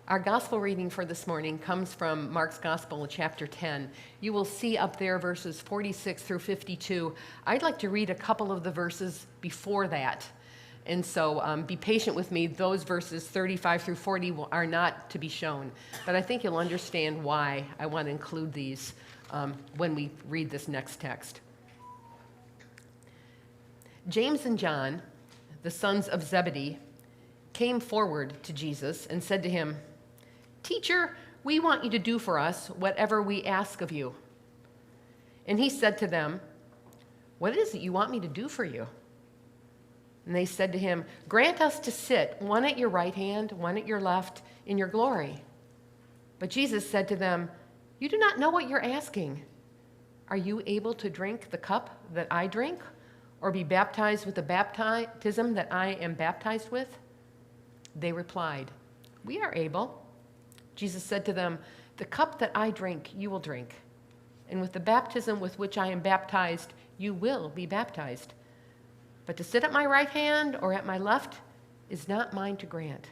Our gospel reading for this morning comes from Mark's Gospel, chapter 10. You will see up there verses 46 through 52. I'd like to read a couple of the verses before that. And so be patient with me. Those verses 35 through 40 are not to be shown. But I think you'll understand why I want to include these when we read this next text. James and John, the sons of Zebedee, came forward to Jesus and said to him, "Teacher, we want you to do for us whatever we ask of you." And he said to them, "What is it you want me to do for you?" And they said to him, "Grant us to sit, one at your right hand, one at your left, in your glory." But Jesus said to them, "You do not know what you're asking. Are you able to drink the cup that I drink, or be baptized with the baptism that I am baptized with?" They replied, "We are able." Jesus said to them, "The cup that I drink, you will drink, and with the baptism with which I am baptized, you will be baptized. But to sit at my right hand or at my left is not mine to grant,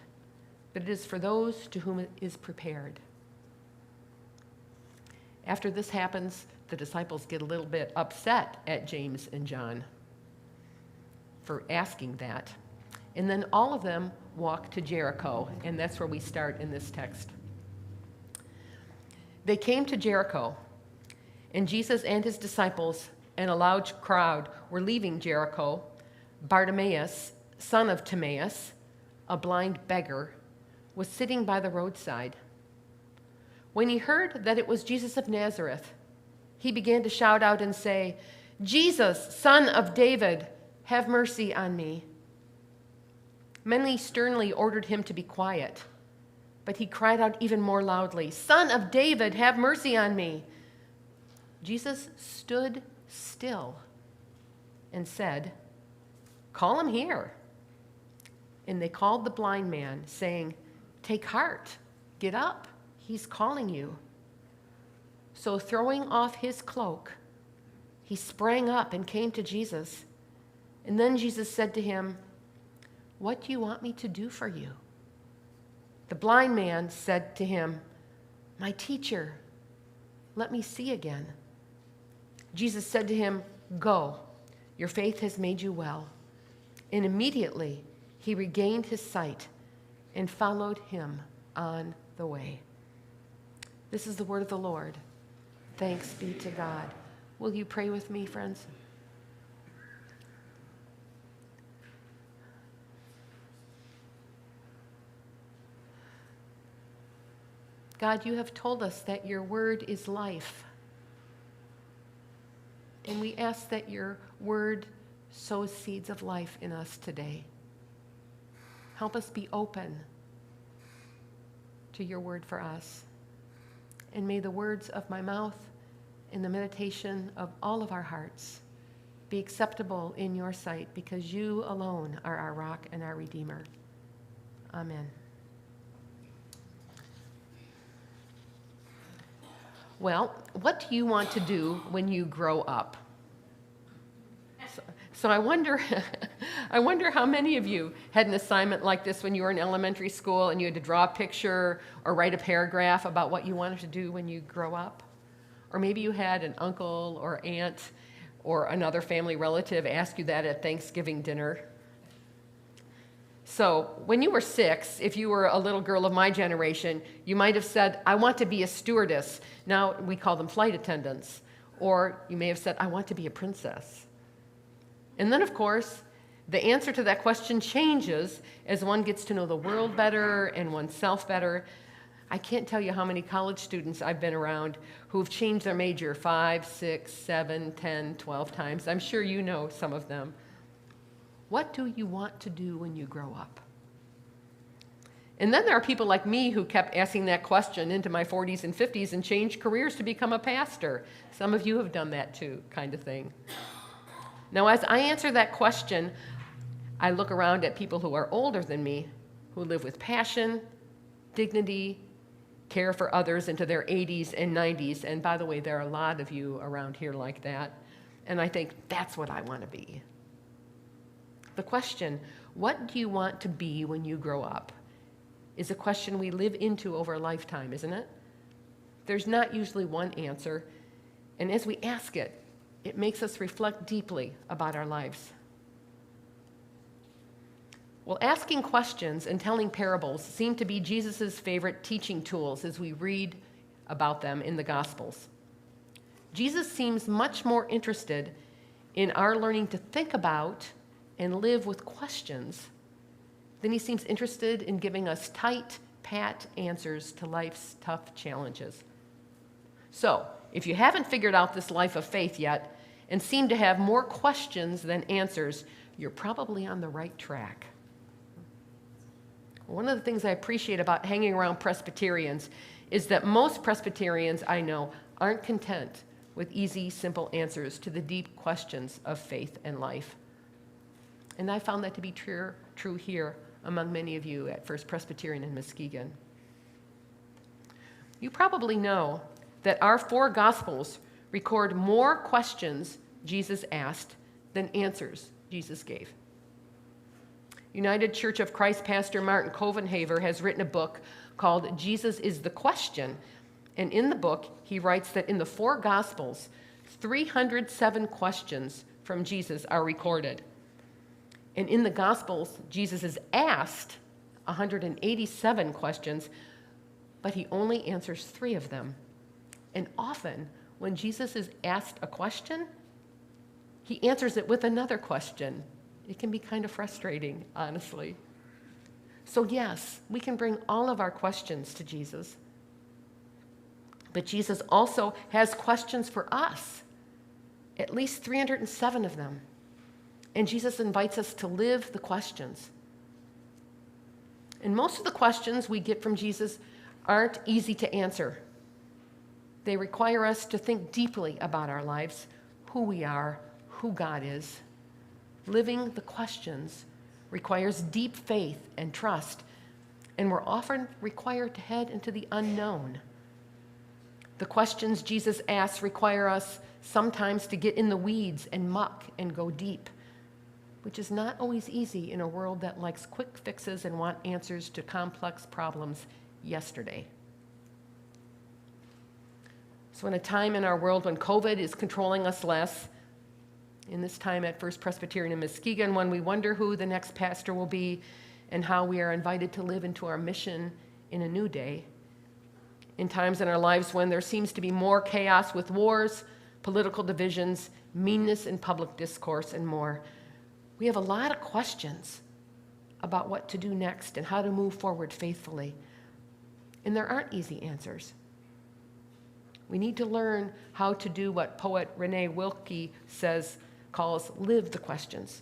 but it is for those to whom it is prepared." After this happens, the disciples get a little bit upset at James and John for asking that. And then all of them walk to Jericho, and that's where we start in this text. They came to Jericho, and Jesus and his disciples and a large crowd were leaving Jericho. Bartimaeus, son of Timaeus, a blind beggar, was sitting by the roadside. When he heard that it was Jesus of Nazareth, he began to shout out and say, "Jesus, son of David, have mercy on me." Many sternly ordered him to be quiet, but he cried out even more loudly, "Son of David, have mercy on me." Jesus stood still and said, "Call him here." And they called the blind man, saying, "Take heart, get up, he's calling you." So throwing off his cloak, he sprang up and came to Jesus. And then Jesus said to him, "What do you want me to do for you?" The blind man said to him, "My teacher, let me see again." Jesus said to him, "Go, your faith has made you well." And immediately he regained his sight and followed him on the way. This is the word of the Lord. Thanks be to God. Will you pray with me, friends? God, you have told us that your word is life. And we ask that your word sows seeds of life in us today. Help us be open to your word for us. And may the words of my mouth and the meditation of all of our hearts be acceptable in your sight, because you alone are our rock and our redeemer. Amen. Well, what do you want to do when you grow up? So I wonder how many of you had an assignment like this when you were in elementary school and you had to draw a picture or write a paragraph about what you wanted to do when you grow up? Or maybe you had an uncle or aunt or another family relative ask you that at Thanksgiving dinner. So when you were 6, if you were a little girl of my generation, you might have said, "I want to be a stewardess." Now we call them flight attendants. Or you may have said, "I want to be a princess." And then, of course, the answer to that question changes as one gets to know the world better and oneself better. I can't tell you how many college students I've been around who have changed their major 5, 6, 7, 10, 12 times. I'm sure you know some of them. What do you want to do when you grow up? And then there are people like me who kept asking that question into my 40s and 50s and changed careers to become a pastor. Some of you have done that too, kind of thing. Now, as I answer that question, I look around at people who are older than me, who live with passion, dignity, care for others into their 80s and 90s. And by the way, there are a lot of you around here like that. And I think that's what I want to be. The question, what do you want to be when you grow up, is a question we live into over a lifetime, isn't it? There's not usually one answer, and as we ask it, it makes us reflect deeply about our lives. Well, asking questions and telling parables seem to be Jesus' favorite teaching tools as we read about them in the Gospels. Jesus seems much more interested in our learning to think about and live with questions than he seems interested in giving us tight, pat answers to life's tough challenges. So, if you haven't figured out this life of faith yet and seem to have more questions than answers, you're probably on the right track. One of the things I appreciate about hanging around Presbyterians is that most Presbyterians I know aren't content with easy, simple answers to the deep questions of faith and life. And I found that to be true here among many of you at First Presbyterian in Muskegon. You probably know that our 4 Gospels record more questions Jesus asked than answers Jesus gave. United Church of Christ pastor Martin Covenhaver has written a book called Jesus is the Question, and in the book he writes that in the 4 Gospels, 307 questions from Jesus are recorded. And in the Gospels, Jesus is asked 187 questions, but he only answers 3 of them. And often, when Jesus is asked a question, he answers it with another question. It can be kind of frustrating, honestly. So yes, we can bring all of our questions to Jesus. But Jesus also has questions for us, at least 307 of them. And Jesus invites us to live the questions. And most of the questions we get from Jesus aren't easy to answer. They require us to think deeply about our lives, who we are, who God is. Living the questions requires deep faith and trust, and we're often required to head into the unknown. The questions Jesus asks require us sometimes to get in the weeds and muck and go deep, which is not always easy in a world that likes quick fixes and wants answers to complex problems yesterday. So in a time in our world when COVID is controlling us less, in this time at First Presbyterian in Muskegon, when we wonder who the next pastor will be and how we are invited to live into our mission in a new day, in times in our lives when there seems to be more chaos with wars, political divisions, meanness in public discourse, and more, we have a lot of questions about what to do next and how to move forward faithfully. And there aren't easy answers. We need to learn how to do what poet Renee Wilke calls live the questions.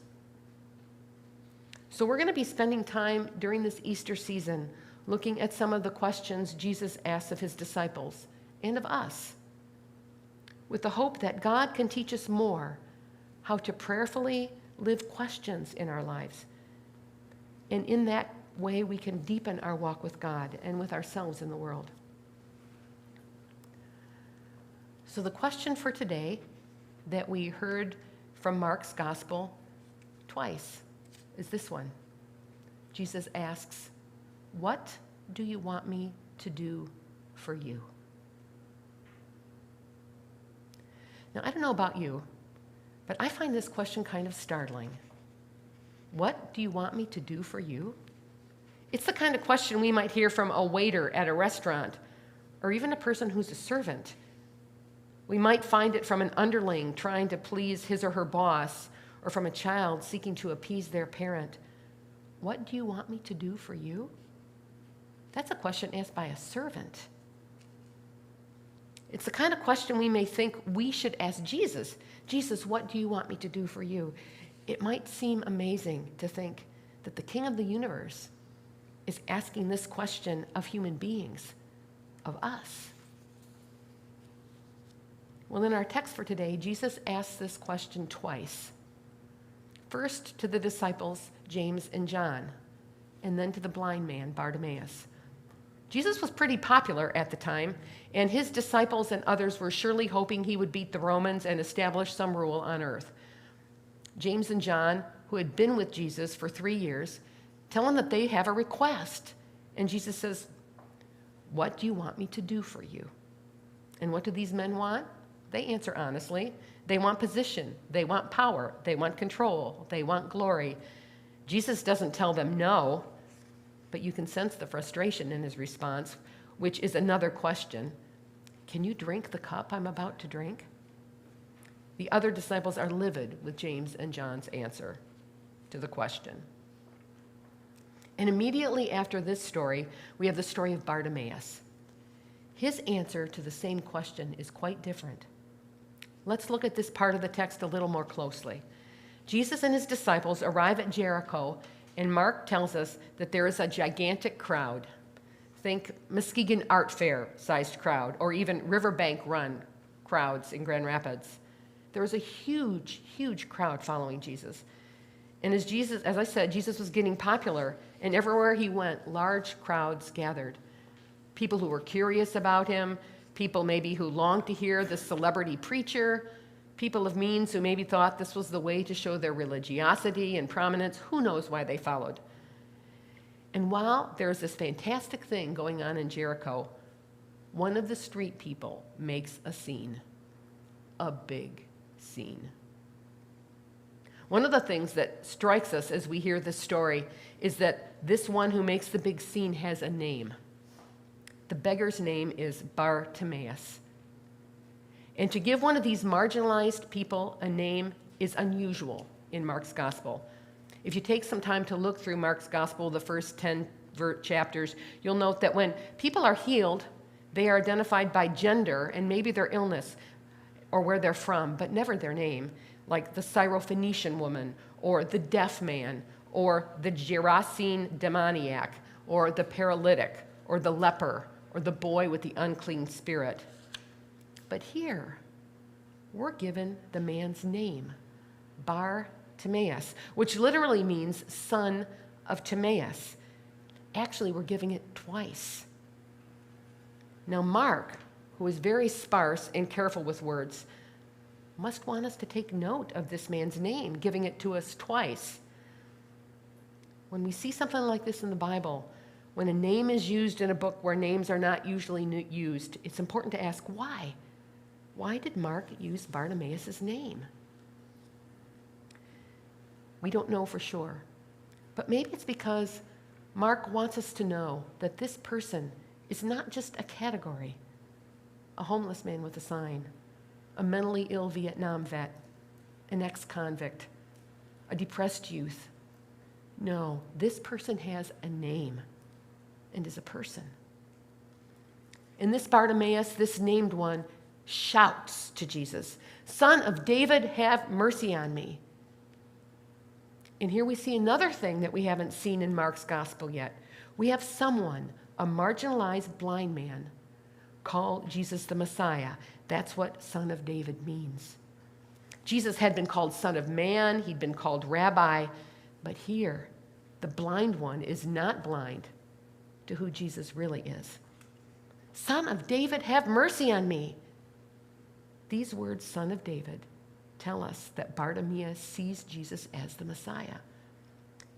So we're going to be spending time during this Easter season looking at some of the questions Jesus asked of his disciples and of us, with the hope that God can teach us more how to prayerfully live questions in our lives. And in that way, we can deepen our walk with God and with ourselves in the world. So the question for today that we heard from Mark's gospel twice is this one. Jesus asks, "What do you want me to do for you?" Now, I don't know about you, but I find this question kind of startling. What do you want me to do for you? It's the kind of question we might hear from a waiter at a restaurant, or even a person who's a servant. We might find it from an underling trying to please his or her boss, or from a child seeking to appease their parent. What do you want me to do for you? That's a question asked by a servant. It's the kind of question we may think we should ask Jesus. Jesus, what do you want me to do for you? It might seem amazing to think that the King of the universe is asking this question of human beings, of us. Well, in our text for today, Jesus asks this question twice. First to the disciples, James and John, and then to the blind man, Bartimaeus. Jesus was pretty popular at the time, and his disciples and others were surely hoping he would beat the Romans and establish some rule on earth. James and John, who had been with Jesus for 3 years, tell him that they have a request, And Jesus says, "What do you want me to do for you?" And what do these men want? They answer honestly. They want position. They want power. They want control. They want glory. Jesus doesn't tell them no, but you can sense the frustration in his response, which is another question. Can you drink the cup I'm about to drink? The other disciples are livid with James and John's answer to the question. And immediately after this story, we have the story of Bartimaeus. His answer to the same question is quite different. Let's look at this part of the text a little more closely. Jesus and his disciples arrive at Jericho, and Mark tells us that there is a gigantic crowd. Think Muskegon Art Fair sized crowd, or even Riverbank Run crowds in Grand Rapids. There was a huge, huge crowd following Jesus. And as I said, Jesus was getting popular, and everywhere he went, large crowds gathered. People who were curious about him, people maybe who longed to hear the celebrity preacher, people of means who maybe thought this was the way to show their religiosity and prominence. Who knows why they followed? And while there's this fantastic thing going on in Jericho, one of the street people makes a scene, a big scene. One of the things that strikes us as we hear this story is that this one who makes the big scene has a name. The beggar's name is Bartimaeus. And to give one of these marginalized people a name is unusual in Mark's gospel. If you take some time to look through Mark's gospel, the first 10 chapters, you'll note that when people are healed, they are identified by gender and maybe their illness or where they're from, but never their name, like the Syrophoenician woman or the deaf man or the Gerasene demoniac or the paralytic or the leper or the boy with the unclean spirit. But here, we're given the man's name, Bartimaeus, which literally means son of Timaeus. Actually, we're giving it twice. Now, Mark, who is very sparse and careful with words, must want us to take note of this man's name, giving it to us twice. When we see something like this in the Bible, when a name is used in a book where names are not usually used, it's important to ask why. Why did Mark use Bartimaeus' name? We don't know for sure, but maybe it's because Mark wants us to know that this person is not just a category, a homeless man with a sign, a mentally ill Vietnam vet, an ex-convict, a depressed youth. No, this person has a name and is a person. And this Bartimaeus, this named one, shouts to Jesus, "Son of David, have mercy on me." And here we see another thing that we haven't seen in Mark's gospel yet. We have someone, a marginalized blind man, call Jesus the Messiah. That's what Son of David means. Jesus had been called Son of Man, he'd been called Rabbi, but here, the blind one is not blind to who Jesus really is. "Son of David, have mercy on me." These words, Son of David, tell us that Bartimaeus sees Jesus as the Messiah.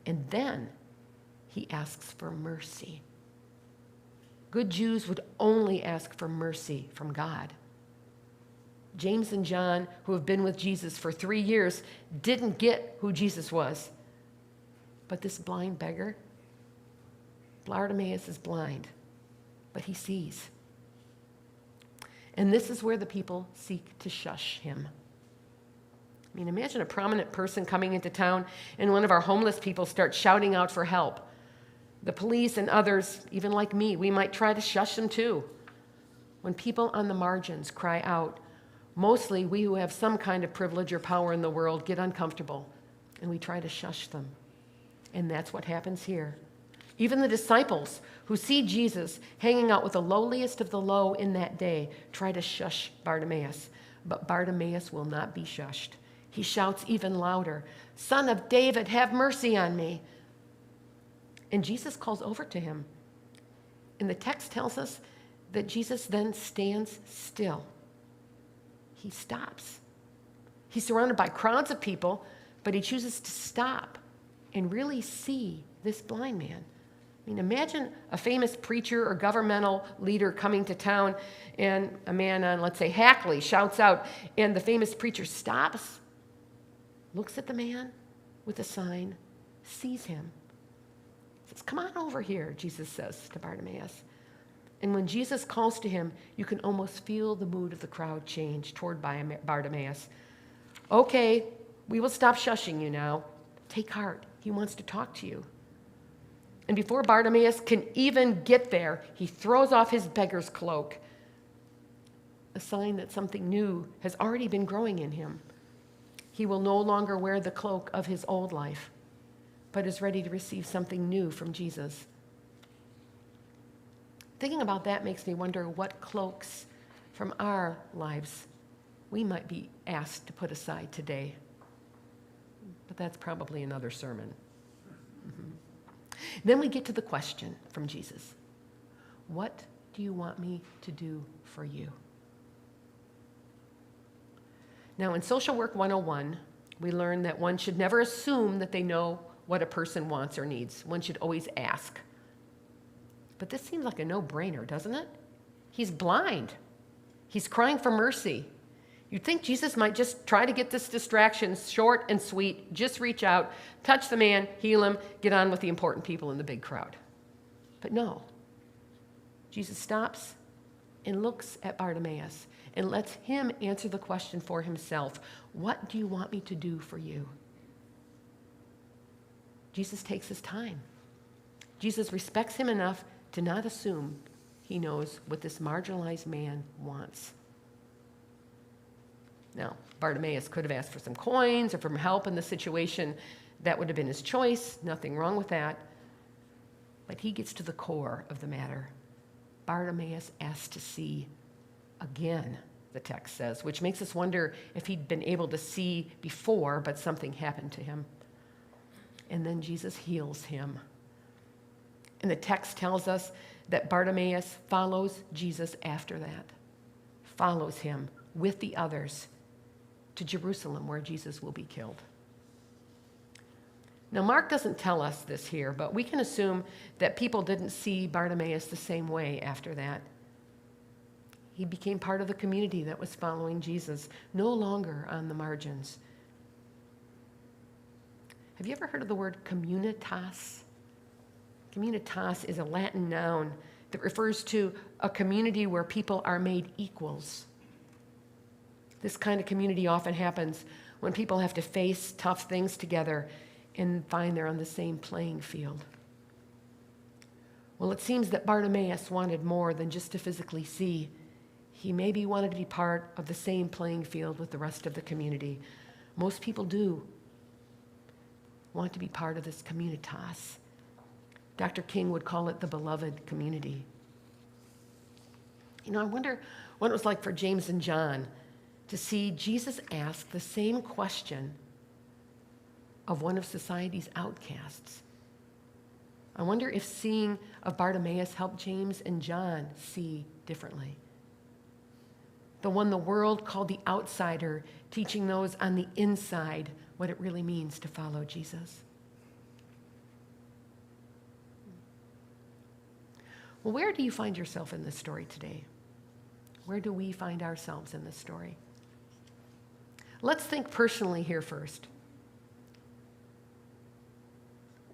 And then he asks for mercy. Good Jews would only ask for mercy from God. James and John, who have been with Jesus for 3 years, didn't get who Jesus was. But this blind beggar, Bartimaeus is blind, but he sees. And this is where the people seek to shush him. I mean, imagine a prominent person coming into town and one of our homeless people starts shouting out for help. The police and others, even like me, we might try to shush them too. When people on the margins cry out, mostly we who have some kind of privilege or power in the world get uncomfortable and we try to shush them. And that's what happens here. Even the disciples who see Jesus hanging out with the lowliest of the low in that day try to shush Bartimaeus. But Bartimaeus will not be shushed. He shouts even louder, "Son of David, have mercy on me." And Jesus calls over to him. And the text tells us that Jesus then stands still. He stops. He's surrounded by crowds of people, but he chooses to stop and really see this blind man. I mean, imagine a famous preacher or governmental leader coming to town, and a man on, let's say, Hackley shouts out, and the famous preacher stops, looks at the man with a sign, sees him, says, "Come on over here," Jesus says to Bartimaeus. And when Jesus calls to him, you can almost feel the mood of the crowd change toward Bartimaeus. "Okay, we will stop shushing you now. Take heart. He wants to talk to you." And before Bartimaeus can even get there, he throws off his beggar's cloak, a sign that something new has already been growing in him. He will no longer wear the cloak of his old life, but is ready to receive something new from Jesus. Thinking about that makes me wonder what cloaks from our lives we might be asked to put aside today. But that's probably another sermon. Then we get to the question from Jesus. What do you want me to do for you? Now, in Social Work 101, we learn that one should never assume that they know what a person wants or needs. One should always ask. But this seems like a no-brainer, doesn't it? He's blind. He's crying for mercy. You'd think Jesus might just try to get this distraction short and sweet, just reach out, touch the man, heal him, get on with the important people in the big crowd. But no. Jesus stops and looks at Bartimaeus and lets him answer the question for himself. What do you want me to do for you? Jesus takes his time. Jesus respects him enough to not assume he knows what this marginalized man wants. Now, Bartimaeus could have asked for some coins or for help in the situation. That would have been his choice. Nothing wrong with that. But he gets to the core of the matter. Bartimaeus asked to see again, the text says, which makes us wonder if he'd been able to see before, but something happened to him. And then Jesus heals him. And the text tells us that Bartimaeus follows Jesus after that, follows him with the others to Jerusalem, where Jesus will be killed. Now, Mark doesn't tell us this here, but we can assume that people didn't see Bartimaeus the same way after that. He became part of the community that was following Jesus, no longer on the margins. Have you ever heard of the word communitas? Communitas is a Latin noun that refers to a community where people are made equals. This kind of community often happens when people have to face tough things together and find they're on the same playing field. Well, it seems that Bartimaeus wanted more than just to physically see. He maybe wanted to be part of the same playing field with the rest of the community. Most people do want to be part of this communitas. Dr. King would call it the beloved community. I wonder what it was like for James and John to see Jesus ask the same question of one of society's outcasts. I wonder if seeing of Bartimaeus helped James and John see differently. The one the world called the outsider, teaching those on the inside what it really means to follow Jesus. Well, where do you find yourself in this story today? Where do we find ourselves in this story? Let's think personally here first.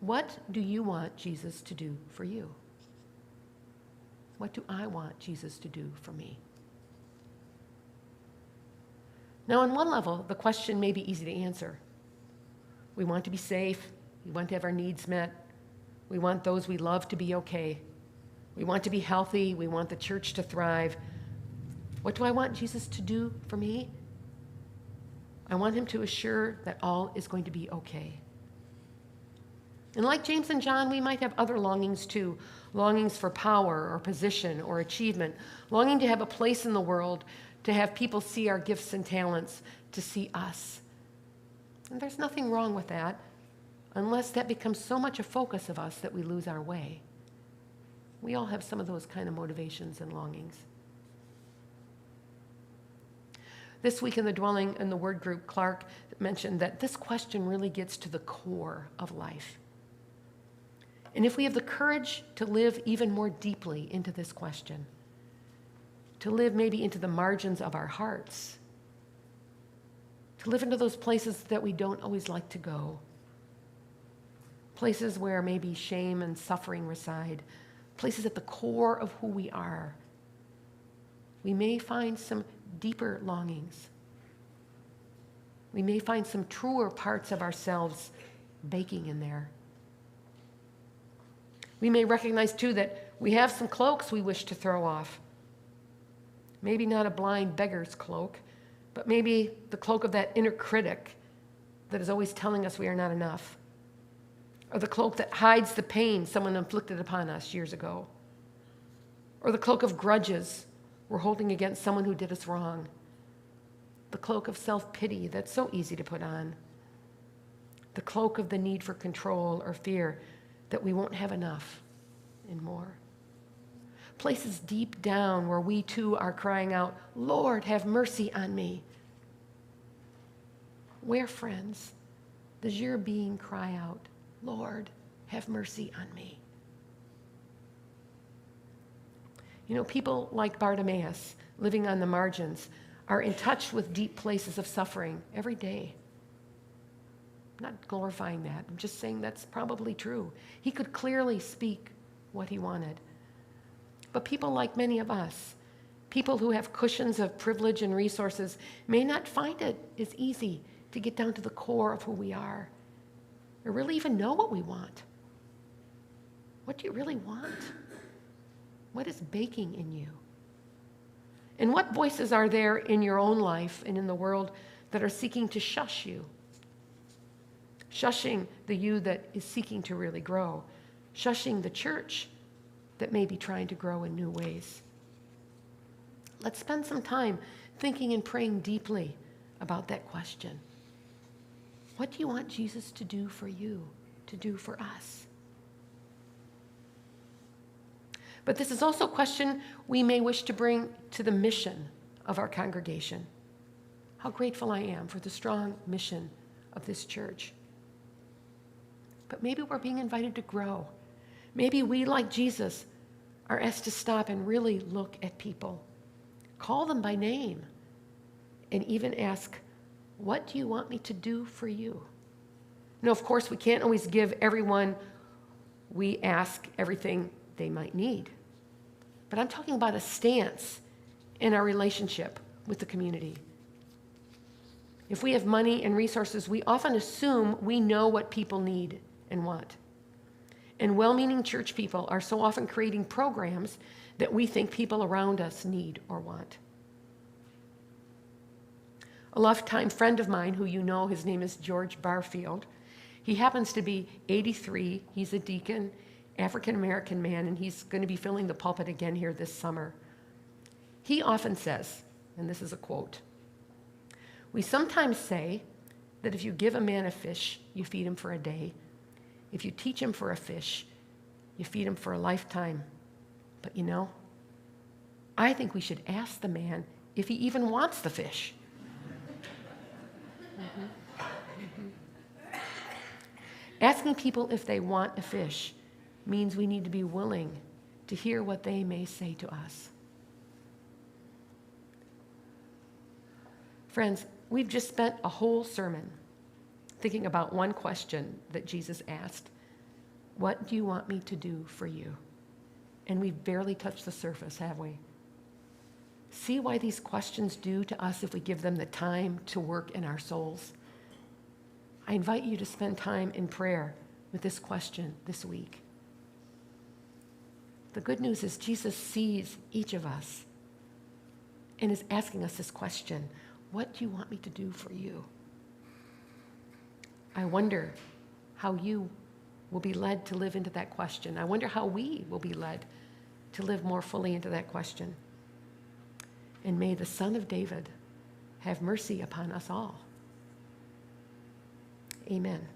What do you want Jesus to do for you? What do I want Jesus to do for me? Now, on one level, the question may be easy to answer. We want to be safe. We want to have our needs met. We want those we love to be okay. We want to be healthy. We want the church to thrive. What do I want Jesus to do for me? I want him to assure that all is going to be okay. And like James and John, we might have other longings too, longings for power or position or achievement, longing to have a place in the world, to have people see our gifts and talents, to see us. And there's nothing wrong with that, unless that becomes so much a focus of us that we lose our way. We all have some of those kind of motivations and longings. This week in the Dwelling in the Word group, Clark mentioned that this question really gets to the core of life. And if we have the courage to live even more deeply into this question, to live maybe into the margins of our hearts, to live into those places that we don't always like to go, places where maybe shame and suffering reside, places at the core of who we are, we may find some deeper longings. We may find some truer parts of ourselves baking in there. We may recognize, too, that we have some cloaks we wish to throw off. Maybe not a blind beggar's cloak, but maybe the cloak of that inner critic that is always telling us we are not enough. Or the cloak that hides the pain someone inflicted upon us years ago. Or the cloak of grudges we're holding against someone who did us wrong. The cloak of self-pity that's so easy to put on. The cloak of the need for control or fear that we won't have enough and more. Places deep down where we too are crying out, Lord, have mercy on me. Where, friends, does your being cry out, Lord, have mercy on me? You know, people like Bartimaeus, living on the margins, are in touch with deep places of suffering every day. I'm not glorifying that. I'm just saying that's probably true. He could clearly speak what he wanted. But people like many of us, people who have cushions of privilege and resources, may not find it as easy to get down to the core of who we are, or really even know what we want. What do you really want? What is baking in you? And what voices are there in your own life and in the world that are seeking to shush you? Shushing the you that is seeking to really grow. Shushing the church that may be trying to grow in new ways. Let's spend some time thinking and praying deeply about that question. What do you want Jesus to do for you, to do for us? But this is also a question we may wish to bring to the mission of our congregation. How grateful I am for the strong mission of this church. But maybe we're being invited to grow. Maybe we, like Jesus, are asked to stop and really look at people, call them by name, and even ask, what do you want me to do for you? Now, of course, we can't always give everyone we ask everything they might need. But I'm talking about a stance in our relationship with the community. If we have money and resources, we often assume we know what people need and want. And well-meaning church people are so often creating programs that we think people around us need or want. A lifetime friend of mine who you know, his name is George Barfield. He happens to be 83. He's a deacon, African-American man, and he's going to be filling the pulpit again here this summer. He often says, and this is a quote, "We sometimes say that if you give a man a fish, you feed him for a day. If you teach him for a fish, you feed him for a lifetime. But you know, I think we should ask the man if he even wants the fish." Asking people if they want a fish means we need to be willing to hear what they may say to us. Friends, we've just spent a whole sermon thinking about one question that Jesus asked. What do you want me to do for you? And we've barely touched the surface, have we? See why these questions do to us if we give them the time to work in our souls. I invite you to spend time in prayer with this question this week. The good news is Jesus sees each of us and is asking us this question, what do you want me to do for you? I wonder how you will be led to live into that question. I wonder how we will be led to live more fully into that question. And may the Son of David have mercy upon us all. Amen.